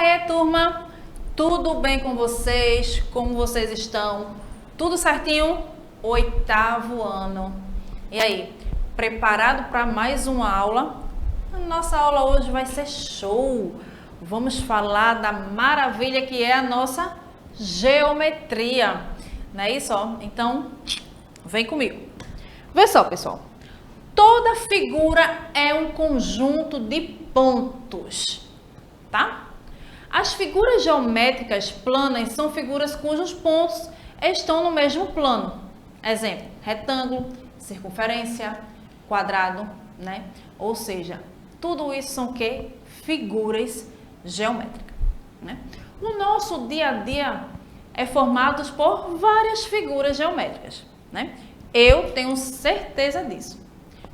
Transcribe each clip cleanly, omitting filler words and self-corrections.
aí, turma? Tudo bem com vocês? Como vocês estão? Tudo certinho? Oitavo ano. E aí, preparado para mais uma aula? A nossa aula hoje vai ser show! Vamos falar da maravilha que é a nossa geometria. Não é isso? Então, vem comigo. Vê só, pessoal. Toda figura é um conjunto de pontos, tá? As figuras geométricas planas são figuras cujos pontos estão no mesmo plano. Exemplo, retângulo, circunferência, quadrado, né? Ou seja, tudo isso são o quê? Figuras geométricas, né? O nosso dia a dia é formado por várias figuras geométricas, né? Eu tenho certeza disso.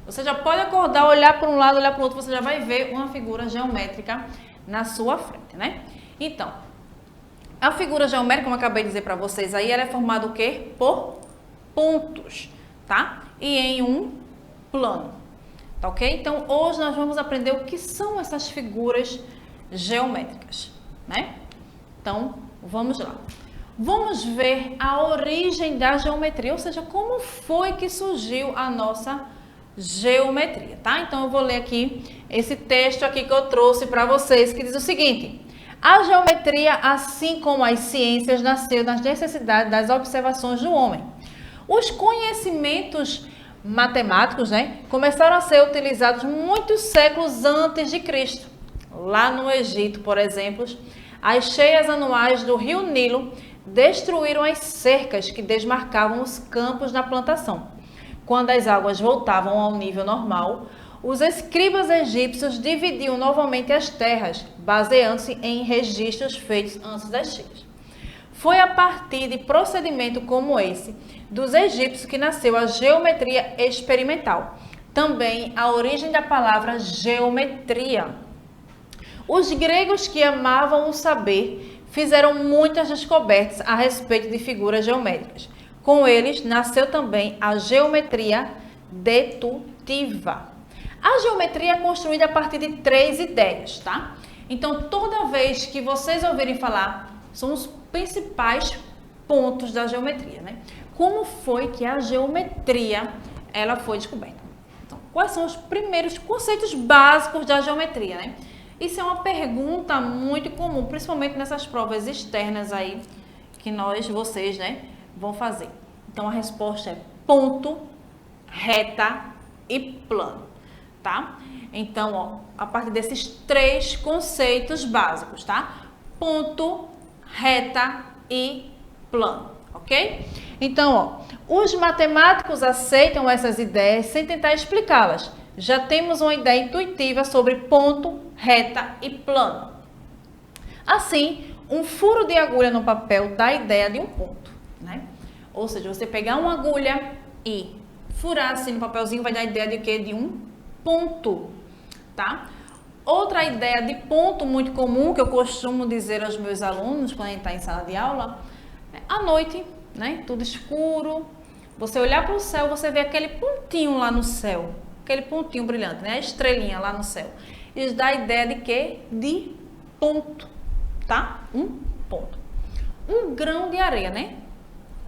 Você já pode acordar, olhar para um lado, olhar para o outro, você já vai ver uma figura geométrica na sua frente, né? Então, a figura geométrica, como eu acabei de dizer para vocês aí, ela é formada o quê? Por pontos, tá? E em um plano, tá ok? Então, hoje nós vamos aprender o que são essas figuras geométricas, né? Então, vamos lá. Vamos ver a origem da geometria, ou seja, como foi que surgiu a nossa geometria, tá? Então, eu vou ler aqui esse texto aqui que eu trouxe para vocês, que diz o seguinte: a geometria, assim como as ciências, nasceu das necessidades das observações do homem. Os conhecimentos matemáticos, né, começaram a ser utilizados muitos séculos antes de Cristo. Lá no Egito, por exemplo, as cheias anuais do rio Nilo destruíram as cercas que desmarcavam os campos na plantação. Quando as águas voltavam ao nível normal, os escribas egípcios dividiam novamente as terras, baseando-se em registros feitos antes das cheias. Foi a partir de procedimento como esse dos egípcios que nasceu a geometria experimental, também a origem da palavra geometria. Os gregos, que amavam o saber, fizeram muitas descobertas a respeito de figuras geométricas. Com eles, nasceu também a geometria dedutiva. A geometria é construída a partir de três ideias, tá? Então, toda vez que vocês ouvirem falar, são os principais pontos da geometria, né? Como foi que a geometria ela foi descoberta? Então, quais são os primeiros conceitos básicos da geometria, né? Isso é uma pergunta muito comum, principalmente nessas provas externas aí que vocês, né, vão fazer. Então, a resposta é ponto, reta e plano, tá? Então, ó, a partir desses três conceitos básicos, tá? Ponto, reta e plano, ok? Então, ó, os matemáticos aceitam essas ideias sem tentar explicá-las. Já temos uma ideia intuitiva sobre ponto, reta e plano. Assim, um furo de agulha no papel dá a ideia de um ponto, né? Ou seja, você pegar uma agulha e furar assim no papelzinho vai dar a ideia de quê? De um ponto, tá? Outra ideia de ponto muito comum que eu costumo dizer aos meus alunos quando a gente está em sala de aula, é à noite, né? Tudo escuro, você olhar para o céu, você vê aquele pontinho lá no céu, aquele pontinho brilhante, né? A estrelinha lá no céu. Isso dá a ideia de quê? De ponto, tá? Um ponto. Um grão de areia, né?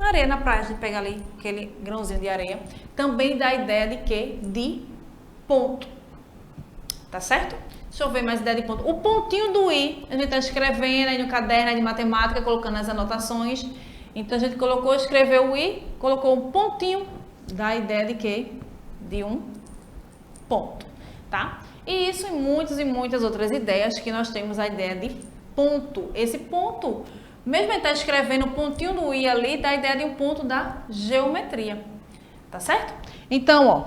Areia na praia, a gente pega ali aquele grãozinho de areia, também dá a ideia de quê? De ponto. Tá certo? Deixa eu ver mais ideia de ponto. O pontinho do i, a gente está escrevendo aí no caderno de matemática, colocando as anotações. Então, a gente escreveu o i, colocou um pontinho, dá a ideia de quê? De um ponto, tá? E isso e muitas outras ideias que nós temos a ideia de ponto. Esse ponto, mesmo ele tá escrevendo o pontinho do i ali, dá a ideia de um ponto da geometria, tá certo? Então, ó,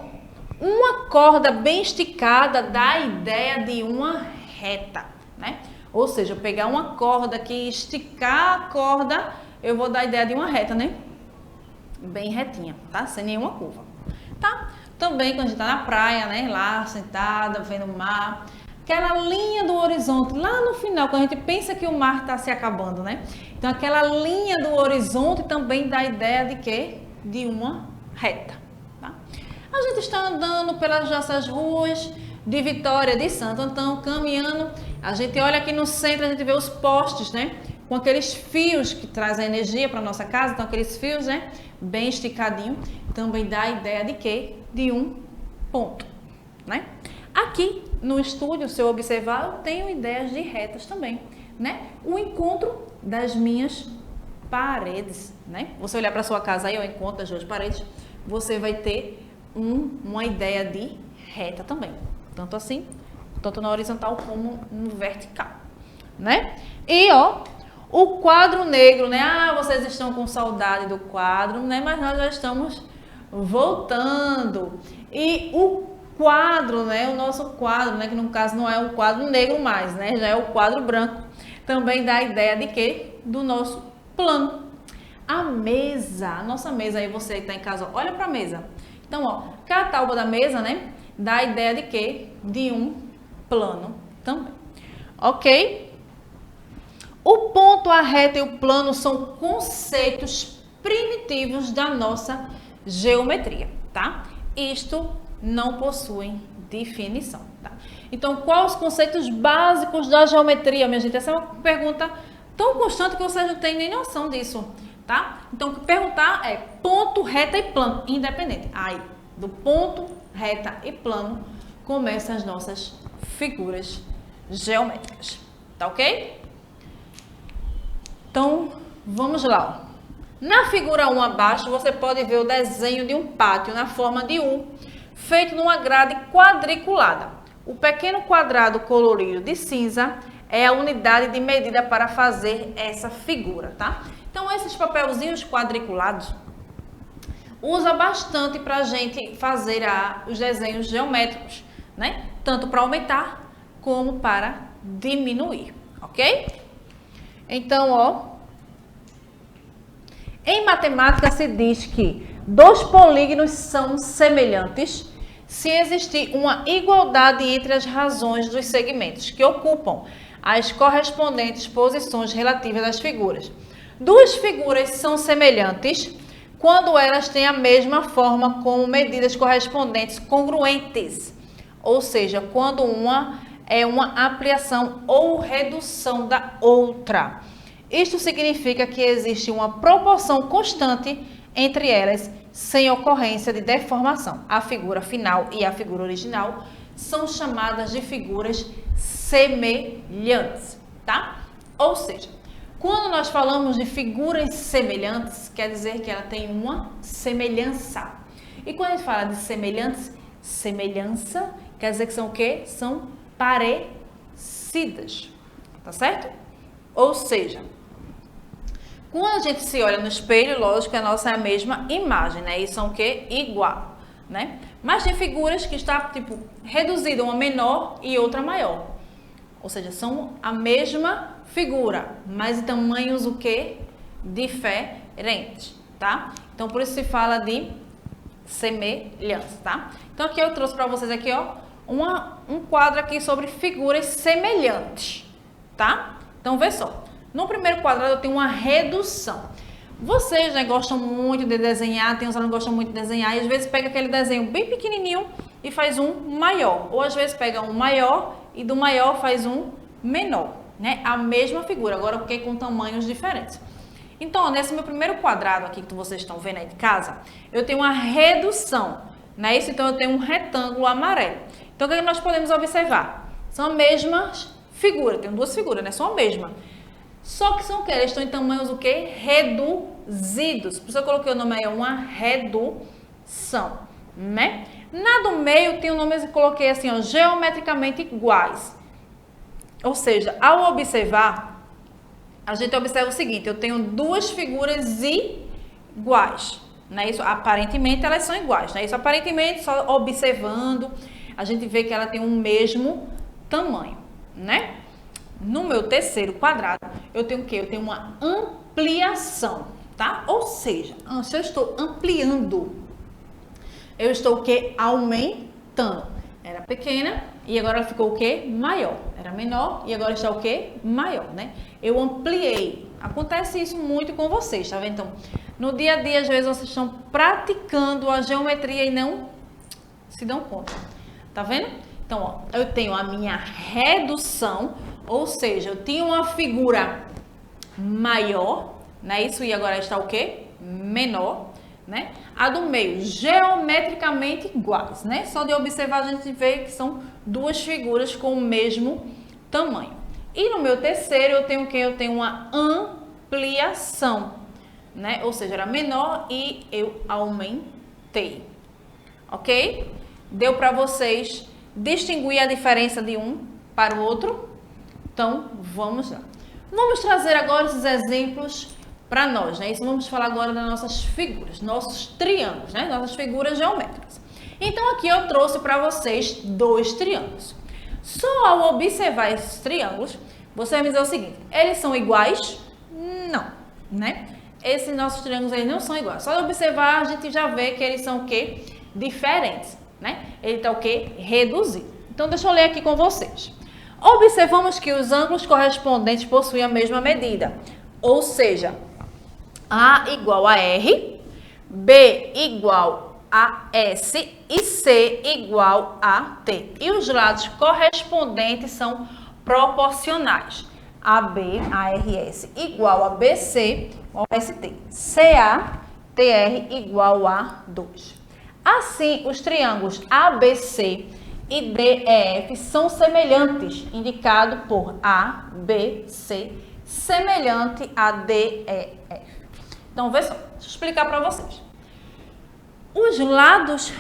uma corda bem esticada dá a ideia de uma reta, né? Ou seja, eu pegar uma corda aqui e esticar a corda, eu vou dar a ideia de uma reta, né? Bem retinha, tá? Sem nenhuma curva, tá? Também quando a gente tá na praia, né? Lá, sentada, vendo o mar, aquela linha do horizonte, lá no final, quando a gente pensa que o mar tá se acabando, né? Então, aquela linha do horizonte também dá a ideia de quê? De uma reta, tá? A gente está andando pelas nossas ruas, de Vitória, de Santo Antão, caminhando. A gente olha aqui no centro, a gente vê os postes, né? Com aqueles fios que trazem energia para nossa casa, então aqueles fios, né? Bem esticadinho, também dá a ideia de quê? De um ponto, né? Aqui no estúdio, se eu observar, eu tenho ideias de retas também, né? O encontro das minhas paredes, né? Você olhar para sua casa aí, o encontro das duas paredes, você vai ter uma ideia de reta também, tanto assim, tanto na horizontal como no vertical, né? E ó, o quadro negro, né? Ah, vocês estão com saudade do quadro, né? Mas nós já estamos voltando. E o quadro, né? O nosso quadro, né? Que no caso não é o quadro negro mais, né? Já é o quadro branco. Também dá a ideia de quê? Do nosso plano. A mesa, a nossa mesa aí, você que está em casa, olha para a mesa. Então, ó, cada tábua da mesa, né? Dá a ideia de quê? De um plano também. Ok? O ponto, a reta e o plano são conceitos primitivos da nossa geometria, tá? Isto não possuem definição, tá? Então, quais os conceitos básicos da geometria, minha gente? Essa é uma pergunta tão constante que vocês não têm nem noção disso, tá? Então, perguntar é ponto, reta e plano, independente. Aí, do ponto, reta e plano, começam as nossas figuras geométricas, tá ok? Então, vamos lá. Ó. Na figura 1 abaixo, você pode ver o desenho de um pátio na forma de U, feito numa grade quadriculada. O pequeno quadrado colorido de cinza é a unidade de medida para fazer essa figura, tá? Então, esses papelzinhos quadriculados usa bastante para a gente fazer os desenhos geométricos, né? Tanto para aumentar como para diminuir, ok? Então, ó, em matemática se diz que dois polígonos são semelhantes se existir uma igualdade entre as razões dos segmentos que ocupam as correspondentes posições relativas das figuras. Duas figuras são semelhantes quando elas têm a mesma forma como medidas correspondentes congruentes, ou seja, quando uma é uma ampliação ou redução da outra. Isto significa que existe uma proporção constante entre elas, sem ocorrência de deformação. A figura final e a figura original são chamadas de figuras semelhantes, tá? Ou seja, quando nós falamos de figuras semelhantes, quer dizer que ela tem uma semelhança. E quando a gente fala de semelhantes, semelhança, quer dizer que são o quê? São parecidas, tá certo? Ou seja, quando a gente se olha no espelho, lógico que a nossa é a mesma imagem, né? E são o quê? Igual, né? Mas tem figuras que está, tipo, reduzida, uma menor e outra maior. Ou seja, são a mesma figura, mas em tamanhos o quê? Diferentes, tá? Então, por isso se fala de semelhança, tá? Então, aqui eu trouxe para vocês aqui, ó, um quadro aqui sobre figuras semelhantes, tá? Então, vê só. No primeiro quadrado eu tenho uma redução. Vocês, né, gostam muito de desenhar, tem uns alunos que gostam muito de desenhar, e às vezes pega aquele desenho bem pequenininho e faz um maior. Ou às vezes pega um maior e do maior faz um menor, né? A mesma figura, agora porque com tamanhos diferentes. Então, nesse meu primeiro quadrado aqui que vocês estão vendo aí de casa, eu tenho uma redução, né? Isso, então eu tenho um retângulo amarelo. Então, o que nós podemos observar? São as mesmas figuras, tem duas figuras, né? São a mesma. Só que são o quê? Eles estão em tamanhos o quê? Reduzidos. Por isso eu coloquei o nome aí, uma redução, né? Na do meio tem o nome que eu coloquei assim, ó, geometricamente iguais. Ou seja, ao observar, a gente observa o seguinte, eu tenho duas figuras iguais, né? Isso, aparentemente elas são iguais, né? Isso aparentemente, só observando, a gente vê que ela tem o mesmo tamanho, né? No meu terceiro quadrado, eu tenho o quê? Eu tenho uma ampliação, tá? Ou seja, se eu estou ampliando, eu estou o quê? Aumentando. Era pequena e agora ela ficou o quê? Maior. Era menor e agora está o quê? Maior, né? Eu ampliei. Acontece isso muito com vocês, tá vendo? Então, no dia a dia, às vezes, vocês estão praticando a geometria e não se dão conta. Tá vendo? Então, ó, eu tenho a minha redução, ou seja, eu tinha uma figura maior, né? Isso e agora está o quê? Menor, né? A do meio, geometricamente iguais, né? Só de observar a gente vê que são duas figuras com o mesmo tamanho. E no meu terceiro eu tenho o quê? Eu tenho uma ampliação, né? Ou seja, era menor e eu aumentei, ok? Deu para vocês distinguir a diferença de um para o outro? Então, vamos lá. Vamos trazer agora esses exemplos para nós, né? Isso vamos falar agora das nossas figuras, nossos triângulos, né? Nossas figuras geométricas. Então, aqui eu trouxe para vocês dois triângulos. Só ao observar esses triângulos, você vai me dizer o seguinte, eles são iguais? Não, né? Esses nossos triângulos, eles não são iguais. Só de observar, a gente já vê que eles são o quê? Diferentes, né? Ele está o quê? Reduzido. Então, deixa eu ler aqui com vocês. Observamos que os ângulos correspondentes possuem a mesma medida, ou seja, A igual a R, B igual a S e C igual a T. E os lados correspondentes são proporcionais. AB, ARS igual a BC igual a ST. CA, TR igual a 2. Assim, os triângulos ABC e DEF são semelhantes, indicado por ABC, semelhante a DEF. Então, vê só, deixa eu explicar para vocês. Os lados,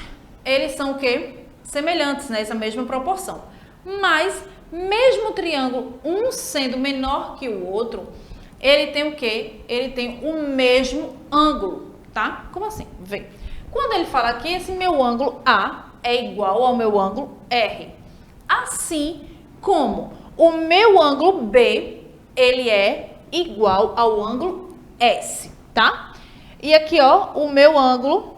eles são o quê? Semelhantes, né? Essa mesma proporção. Mas, mesmo o triângulo, um sendo menor que o outro, ele tem o quê? Ele tem o mesmo ângulo, tá? Como assim? Vê. Quando ele fala aqui, esse meu ângulo A é igual ao meu ângulo R. Assim como o meu ângulo B, ele é igual ao ângulo S, tá? E aqui, ó, o meu ângulo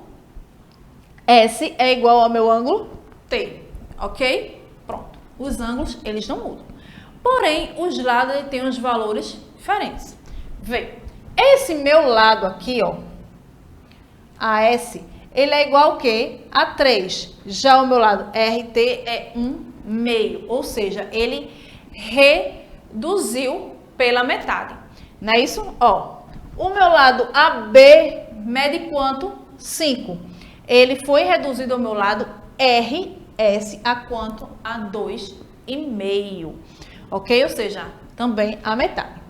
S é igual ao meu ângulo T, ok? Pronto. Os ângulos, eles não mudam. Porém, os lados eles têm uns valores diferentes. Vê, esse meu lado aqui, ó, AS, ele é igual ao quê? A 3. Já o meu lado RT é 1/2, ou seja, ele reduziu pela metade. Não é isso? Ó, o meu lado AB mede quanto? 5. Ele foi reduzido ao meu lado RS a quanto? A 2,5. Ok? Ou seja, também a metade.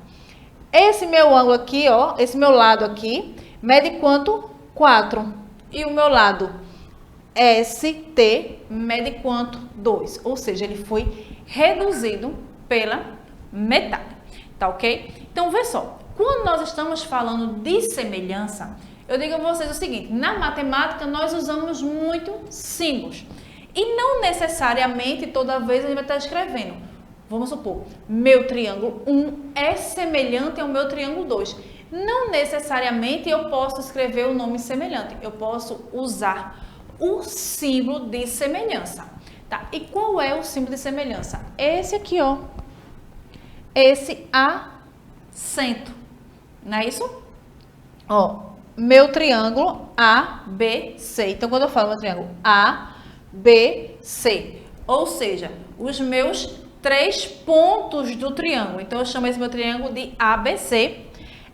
Esse meu ângulo aqui, ó, esse meu lado aqui, mede quanto? 4. E o meu lado ST mede quanto? 2. Ou seja, ele foi reduzido pela metade. Tá ok? Então, vê só. Quando nós estamos falando de semelhança, eu digo a vocês o seguinte. Na matemática, nós usamos muito símbolos. E não necessariamente toda vez a gente vai estar escrevendo. Vamos supor, meu triângulo 1 é semelhante ao meu triângulo 2. Não necessariamente eu posso escrever o nome semelhante. Eu posso usar o símbolo de semelhança. Tá? E qual é o símbolo de semelhança? Esse aqui, ó. Esse acento. Não é isso? Ó, meu triângulo ABC. Então, quando eu falo meu triângulo ABC, ou seja, os meus 3 pontos do triângulo. Então, eu chamo esse meu triângulo de ABC.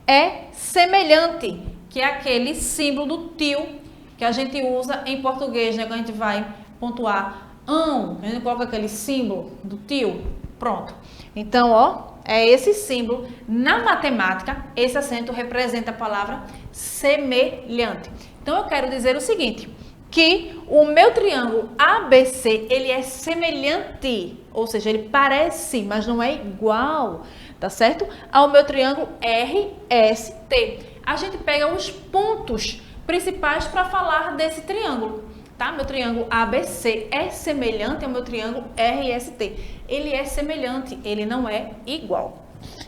É semelhante, que é aquele símbolo do tio que a gente usa em português, né? Quando a gente vai pontuar a gente coloca aquele símbolo do tio. Pronto. Então, ó, é esse símbolo. Na matemática, esse acento representa a palavra semelhante. Então, eu quero dizer o seguinte, que o meu triângulo ABC, ele é semelhante, ou seja, ele parece, mas não é igual, tá certo? Ao meu triângulo RST. A gente pega os pontos principais para falar desse triângulo, tá? Meu triângulo ABC é semelhante ao meu triângulo RST. Ele é semelhante, ele não é igual,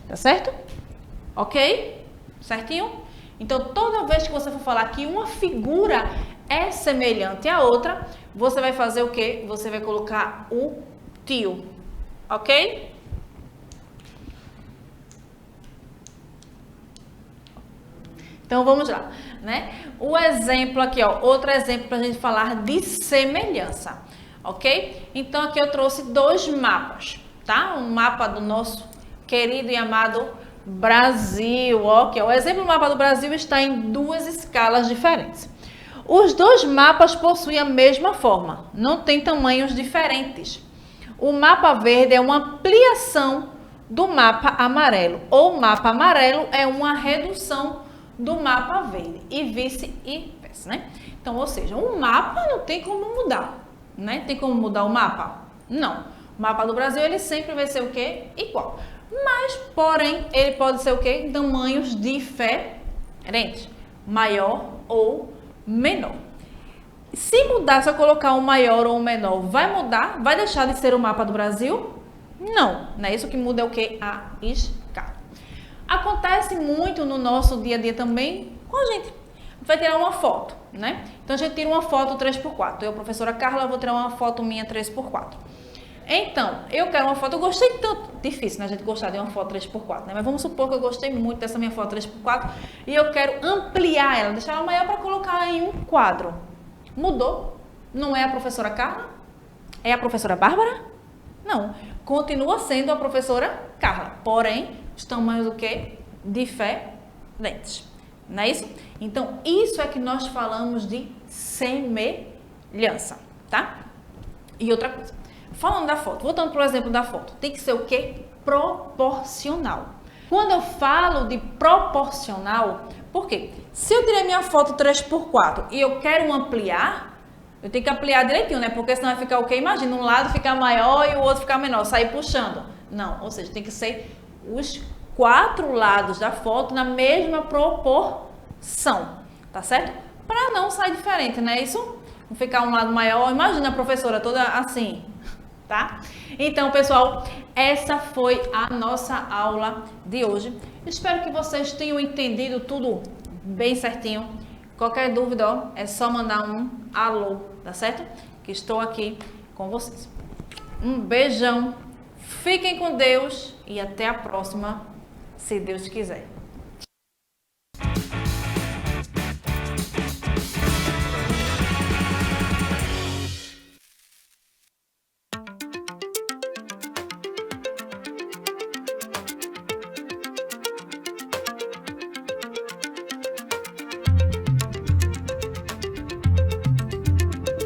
tá certo? Ok? Certinho? Então, toda vez que você for falar que uma figura é semelhante à outra, você vai fazer o quê? Você vai colocar o tio, ok? Então, vamos lá, né? O exemplo aqui, ó, outro exemplo para a gente falar de semelhança. ok? Então aqui eu trouxe 2 mapas, tá? Um mapa do nosso querido e amado Brasil, ok? O exemplo do mapa do Brasil está em 2 escalas diferentes. Os 2 mapas possuem a mesma forma, não tem tamanhos diferentes. O mapa verde é uma ampliação do mapa amarelo, ou o mapa amarelo é uma redução do mapa verde, e vice-versa, né? Então, ou seja, um mapa não tem como mudar, né? Tem como mudar o mapa? Não. O mapa do Brasil, ele sempre vai ser o quê? Igual. Mas, porém, ele pode ser o quê? Em tamanhos diferentes, maior ou menor. Se mudar, se eu colocar um maior ou um menor, vai mudar? Vai deixar de ser o mapa do Brasil? Não, né? Isso que muda é o que? A escala. Acontece muito no nosso dia a dia também com a gente. Vai tirar uma foto, né? Então a gente tira uma foto 3x4. Eu, professora Carla, vou tirar uma foto minha 3x4. Então, eu quero uma foto, eu gostei tanto, difícil, né, a gente gostar de uma foto 3x4, né? Mas vamos supor que eu gostei muito dessa minha foto 3x4 e eu quero ampliar ela, deixar ela maior para colocar em um quadro. Mudou? Não é a professora Carla? É a professora Bárbara? Não. Continua sendo a professora Carla, porém, os tamanhos do que? Diferentes. Não é isso? Então, isso é que nós falamos de semelhança, tá? E outra coisa, falando da foto, voltando para o exemplo da foto, tem que ser o quê? Proporcional. Quando eu falo de proporcional, por quê? Se eu tirei minha foto 3x4 e eu quero ampliar, eu tenho que ampliar direitinho, né? Porque senão vai ficar o quê? Imagina, um lado ficar maior e o outro ficar menor, sair puxando. Não, ou seja, tem que ser os 4 lados da foto na mesma proporção, tá certo? Para não sair diferente, né? Isso, não ficar um lado maior, imagina a professora toda assim, tá? Então, pessoal, essa foi a nossa aula de hoje. Espero que vocês tenham entendido tudo bem certinho. Qualquer dúvida, ó, é só mandar um alô, tá certo? Que estou aqui com vocês. Um beijão, fiquem com Deus e até a próxima, se Deus quiser.